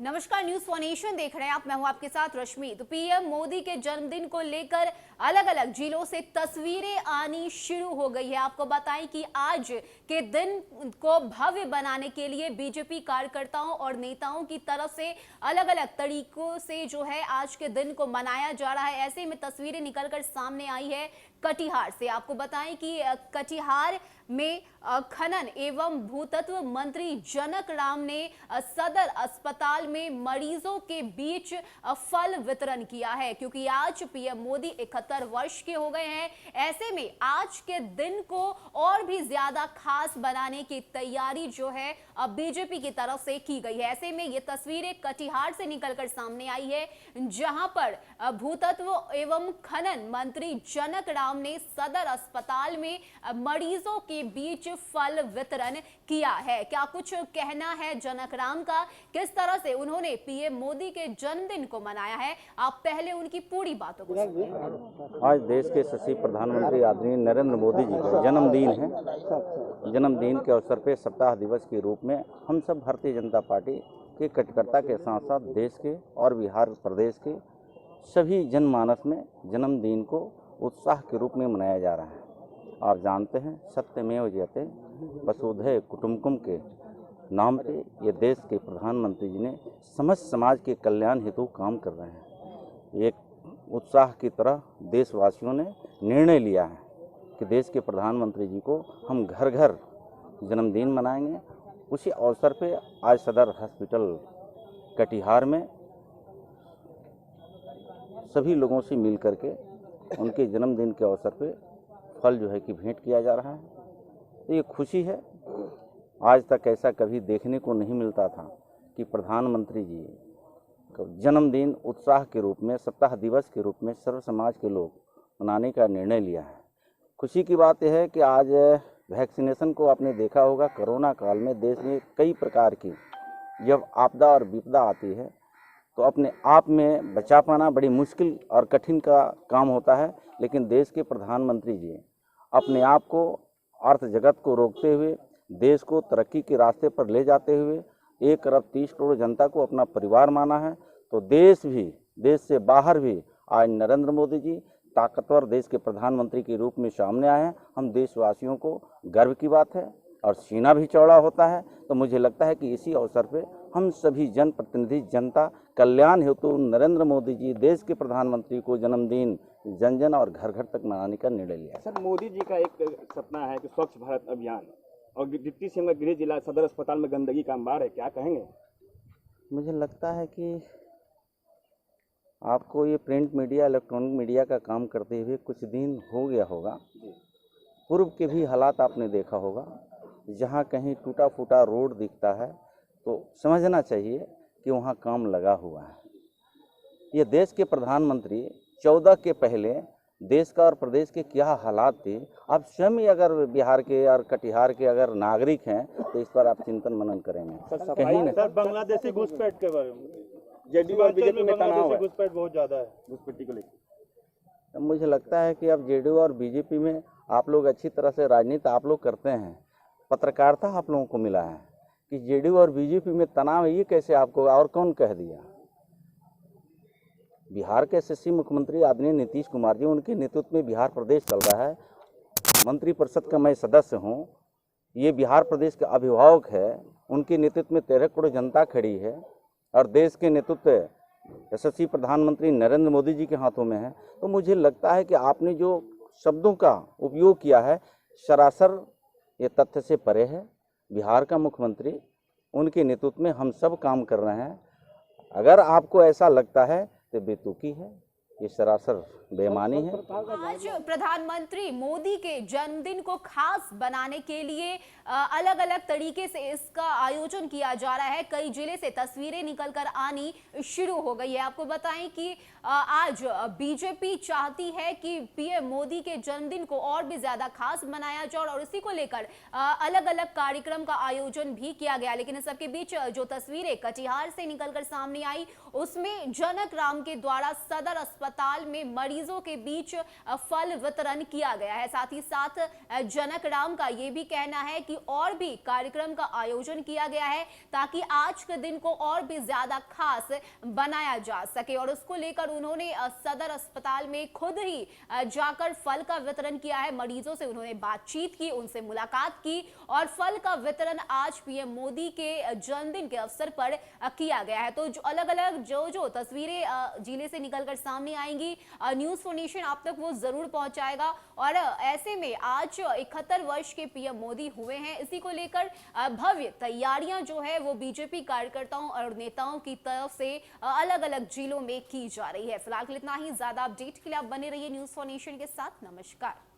नमस्कार, news one nation देख रहे हैं आप। मैं हूं आपके साथ रश्मि। तो पीएम मोदी के जन्मदिन को लेकर अलग अलग जिलों से तस्वीरें आनी शुरू हो गई है। आपको बताएं कि आज के दिन को भव्य बनाने के लिए बीजेपी कार्यकर्ताओं और नेताओं की तरफ से अलग अलग तरीकों से जो है आज के दिन को मनाया जा रहा है। ऐसे में तस्वीरें निकलकर सामने आई है कटिहार से। आपको बताएं कि कटिहार में खनन एवं भूतत्व मंत्री जनक राम ने सदर अस्पताल में मरीजों के बीच फल वितरण किया है, क्योंकि आज पीएम मोदी 71 वर्ष के हो गए हैं। ऐसे में आज के दिन को और भी ज्यादा खास बनाने की तैयारी जो है बीजेपी की तरफ से की गई है। ऐसे में ये तस्वीरें कटिहार से निकलकर सामने आई है, जहां पर भूतत्व एवं खनन मंत्री जनक राम ने सदर अस्पताल में मरीजों के बीच फल वितरण किया है। क्या कुछ कहना है जनक राम का, किस तरह से उन्होंने पीएम मोदी के जन्मदिन को मनाया है, आप पहले उनकी पूरी बातों को सुनिए। आज देश के यशस्वी प्रधानमंत्री आदरणीय नरेंद्र मोदी जी का जन्मदिन है। जन्मदिन के अवसर पर सप्ताह दिवस के रूप में हम सब भारतीय जनता पार्टी के कार्यकर्ता के साथ साथ देश के और बिहार प्रदेश के सभी जनमानस में जन्मदिन को उत्साह के रूप में मनाया जा रहा है। आप जानते हैं, सत्यमेव जयते वसुधैव कुटुंबकम के नाम पे ये देश के प्रधानमंत्री जी ने समस्त समाज के कल्याण हेतु काम कर रहे हैं। एक उत्साह की तरह देशवासियों ने निर्णय लिया है कि देश के प्रधानमंत्री जी को हम घर घर जन्मदिन मनाएंगे। उसी अवसर पे आज सदर हॉस्पिटल कटिहार में सभी लोगों से मिल करके उनके जन्मदिन के अवसर पे फल जो है कि भेंट किया जा रहा है। तो ये खुशी है। आज तक ऐसा कभी देखने को नहीं मिलता था कि प्रधानमंत्री जी का जन्मदिन उत्साह के रूप में, सप्ताह दिवस के रूप में सर्व समाज के लोग मनाने का निर्णय लिया है। खुशी की बात यह है कि आज वैक्सीनेशन को आपने देखा होगा, कोरोना काल में देश में कई प्रकार की जब आपदा और विपदा आती है तो अपने आप में बचा पाना बड़ी मुश्किल और कठिन का काम होता है। लेकिन देश के प्रधानमंत्री जी अपने आप को, अर्थ जगत को रोकते हुए देश को तरक्की के रास्ते पर ले जाते हुए 1 अरब 30 करोड़ जनता को अपना परिवार माना है। तो देश भी, देश से बाहर भी आज नरेंद्र मोदी जी ताकतवर देश के प्रधानमंत्री के रूप में सामने आए हैं। हम देशवासियों को गर्व की बात है और सीना भी चौड़ा होता है। तो मुझे लगता है कि इसी अवसर पे हम सभी जनप्रतिनिधि, जनता कल्याण हेतु नरेंद्र मोदी जी देश के प्रधानमंत्री को जन्मदिन जन जन और घर घर तक मनाने का निर्णय लिया। सर, मोदी जी का एक सपना है कि स्वच्छ भारत अभियान, और डिप्टी सीएम का गृह जिला सदर अस्पताल में गंदगी का अंबार है, क्या कहेंगे? मुझे लगता है कि आपको ये प्रिंट मीडिया, इलेक्ट्रॉनिक मीडिया का काम करते हुए कुछ दिन हो गया होगा। पूर्व के भी हालात आपने देखा होगा, जहाँ कहीं टूटा फूटा रोड दिखता है तो समझना चाहिए कि वहाँ काम लगा हुआ है। ये देश के प्रधानमंत्री 14 के पहले देश का और प्रदेश के क्या हालात थे, आप स्वयं ही अगर बिहार के और कटिहार के अगर नागरिक हैं तो इस पर आप चिंतन मनन करेंगे। कहीं नहीं। सर, बांग्लादेशी घुसपैठ के बारे में जेडीयू और बीजेपी में तनाव है, घुसपैठ बहुत ज्यादा है घुसपैठी को लेकर। मुझे लगता है कि अब जेडीयू और बीजेपी में आप लोग अच्छी तरह से राजनीति आप लोग करते हैं, पत्रकारिता आप लोगों को मिला है कि जेडीयू और बीजेपी में तनाव है। ये कैसे आपको और कौन कह दिया? बिहार के यशस्वी मुख्यमंत्री आदरणीय नीतीश कुमार जी, उनके नेतृत्व में बिहार प्रदेश चल रहा है। मंत्रिपरिषद का मैं सदस्य हूँ। ये बिहार प्रदेश का अभिभावक है। उनके नेतृत्व में 13 करोड़ जनता खड़ी है और देश के नेतृत्व यशस्वी प्रधानमंत्री नरेंद्र मोदी जी के हाथों में है। तो मुझे लगता है कि आपने जो शब्दों का उपयोग किया है सरासर ये तथ्य से परे है। बिहार का मुख्यमंत्री, उनके नेतृत्व में हम सब काम कर रहे हैं। अगर आपको ऐसा लगता है तो बेतुकी है, ये सरासर बेईमानी है। आज प्रधानमंत्री मोदी के जन्मदिन को खास बनाने के लिए अलग अलग तरीके से इसका आयोजन किया जा रहा है। कई जिले से तस्वीरें निकलकर आनी शुरू हो गई है। आपको बताएं कि आज बीजेपी चाहती है कि पीएम मोदी के जन्मदिन को और भी ज्यादा खास मनाया जाए और इसी को लेकर अलग अलग कार्यक्रम का आयोजन भी किया गया। लेकिन इस सबके बीच जो तस्वीरें कटिहार से निकलकर सामने आई, उसमें जनक राम के द्वारा सदर अस्पताल अस्पताल में मरीजों के बीच फल वितरण किया गया है। साथ ही साथ जनक राम का ये भी कहना है कि और भी कार्यक्रम का आयोजन किया गया है ताकि आज के दिन को और भी ज्यादा खास बनाया जा सके, और उसको लेकर उन्होंने सदर अस्पताल में खुद ही जाकर फल का वितरण किया है। मरीजों से उन्होंने बातचीत की, उनसे मुलाकात की, और फल का वितरण आज पीएम मोदी के जन्मदिन के अवसर पर किया गया है। तो जो अलग अलग जो तस्वीरें जिले से निकलकर सामने आएंगी, न्यूज़ फॉर नेशन आप तक वो जरूर पहुंचाएगा। और ऐसे में आज 71 वर्ष के पीएम मोदी हुए हैं, इसी को लेकर भव्य तैयारियां जो है वो बीजेपी कार्यकर्ताओं और नेताओं की तरफ से अलग अलग जिलों में की जा रही है। फिलहाल इतना ही, ज्यादा अपडेट के लिए आप बने रहिए न्यूज़ फॉर नेशन के साथ। नमस्कार।